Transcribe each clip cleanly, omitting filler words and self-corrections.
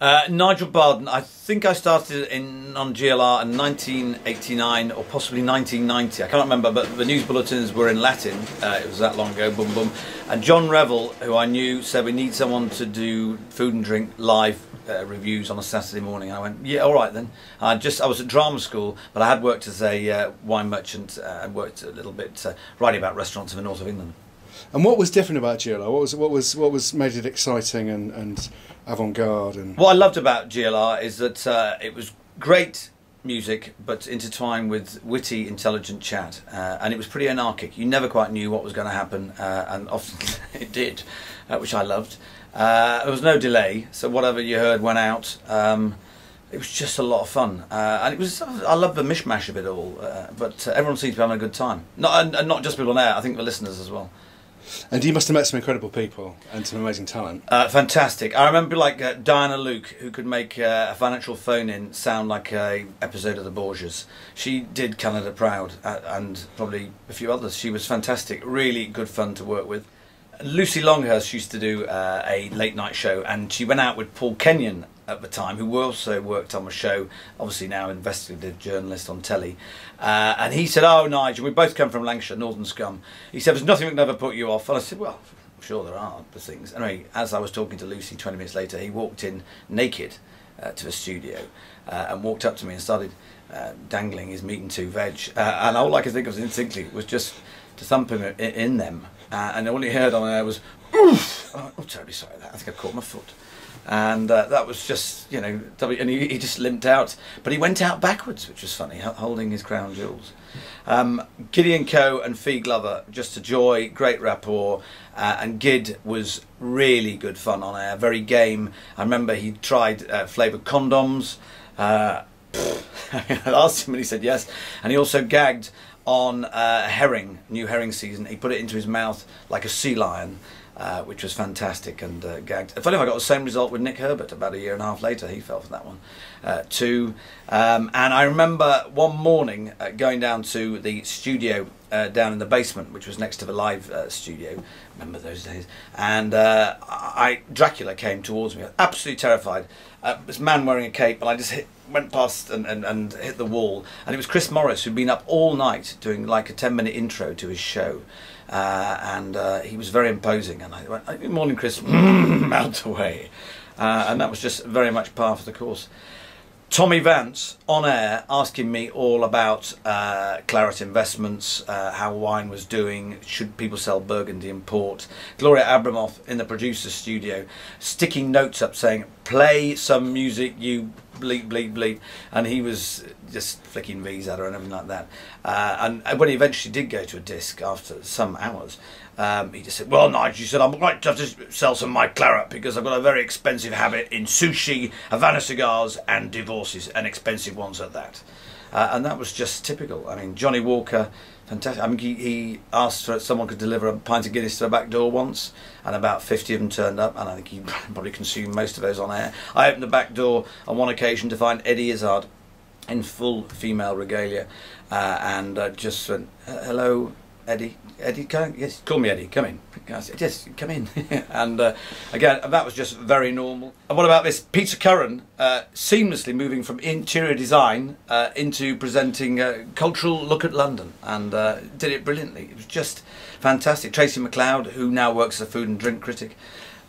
Nigel Barden. I think I started on GLR in 1989 or possibly 1990. I can't remember, but the news bulletins were in Latin. It was that long ago, boom boom. And John Revel, who I knew, said we need someone to do food and drink live reviews on a Saturday morning. And I went, yeah, all right then. I was at drama school, but I had worked as a wine merchant and worked a little bit writing about restaurants in the north of England. And what was different about GLR? What was made it exciting and avant-garde? And what I loved about GLR is that it was great music, but intertwined with witty, intelligent chat, and it was pretty anarchic. You never quite knew what was going to happen, and often it did, which I loved. There was no delay, so whatever you heard went out. It was just a lot of fun, and it was. I love the mishmash of it all, but everyone seems to be having a good time. Not just people on air. I think the listeners as well. And you must have met some incredible people and some amazing talent. Fantastic. I remember like Diana Luke, who could make a financial phone-in sound like a episode of The Borgias. She did Canada Proud, and probably a few others. She was fantastic, really good fun to work with. Lucy Longhurst used to do a late night show, and she went out with Paul Kenyon at the time, who also worked on the show, obviously now investigative journalist on telly, and he said, "Oh, Nigel, we both come from Lancashire, Northern Scum." He said, "There's nothing that can ever put you off." And I said, "Well, I'm sure there are the things." Anyway, as I was talking to Lucy 20 minutes later, he walked in naked to the studio and walked up to me and started dangling his meat and two veg, and all I could think of instinctively was just to thump him in them, and all he heard on air was, "Oof!" Oh, terribly sorry, I think I caught my foot. And that was just, you know, and he just limped out, but he went out backwards, which was funny, holding his crown jewels. Gideon Coe and Fee Glover, just a joy, great rapport, and Gid was really good fun on air, very game. I remember he tried flavoured condoms. I asked him and he said yes, and he also gagged on herring, new herring season. He put it into his mouth like a sea lion, which was fantastic, and gagged. Funny, I got the same result with Nick Herbert about a year and a half later. He fell for that one too. And I remember one morning going down to the studio down in the basement, which was next to the live studio. Remember those days? And Dracula came towards me, absolutely terrified. This man wearing a cape, and I just went past and hit the wall. And it was Chris Morris, who'd been up all night doing like a 10-minute intro to his show. And he was very imposing, and I went, "Good morning, Chris," out away, and that was just very much par for the course. Tommy Vance on air asking me all about claret investments, how wine was doing, should people sell Burgundy and port. Gloria Abramoff in the producer's studio sticking notes up saying, "Play some music, you bleep bleep bleep," and he was just flicking V's at her and everything like that. And when he eventually did go to a disc after some hours, he just said, "Well, Nigel," he said, "I'm going to have to sell some of my claret because I've got a very expensive habit in sushi, Havana cigars and divorces, and expensive ones at that." And that was just typical. I mean, Johnny Walker, fantastic. I mean, he asked for someone could deliver a pint of Guinness to the back door once, and about 50 of them turned up, and I think he probably consumed most of those on air. I opened the back door on one occasion to find Eddie Izzard in full female regalia, and just went, "Hello, Eddie. Eddie, yes, call me Eddie, come in." I said, "Yes, come in." And again, that was just very normal. And what about this? Peter Curran seamlessly moving from interior design into presenting a cultural look at London, and did it brilliantly. It was just fantastic. Tracy McLeod, who now works as a food and drink critic,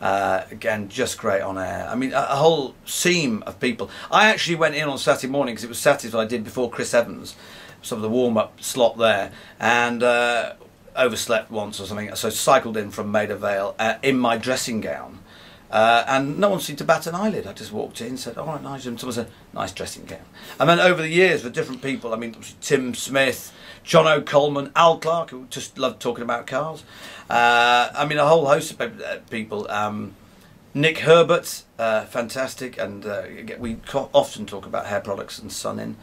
again, just great on air. I mean, a whole seam of people. I actually went in on Saturday morning, because it was Saturday that I did before Chris Evans, some of the warm-up slot there, and overslept once or something, so cycled in from Maida Vale in my dressing gown, and no one seemed to bat an eyelid. I just walked in and said, "All right, Nigel," and someone said, "Nice dressing gown." And then over the years with different people, I mean, Tim Smith, John O'Coleman, Al Clark, who just loved talking about cars, I mean, a whole host of people. Nick Herbert, fantastic, and we often talk about hair products and sun-in.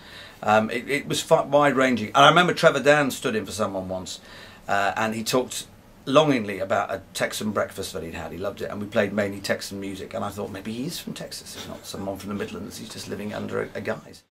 It was wide-ranging. And I remember Trevor Dan stood in for someone once, and he talked longingly about a Texan breakfast that he'd had. He loved it, and we played mainly Texan music, and I thought maybe he's from Texas, if not someone from the Midlands. He's just living under a guise.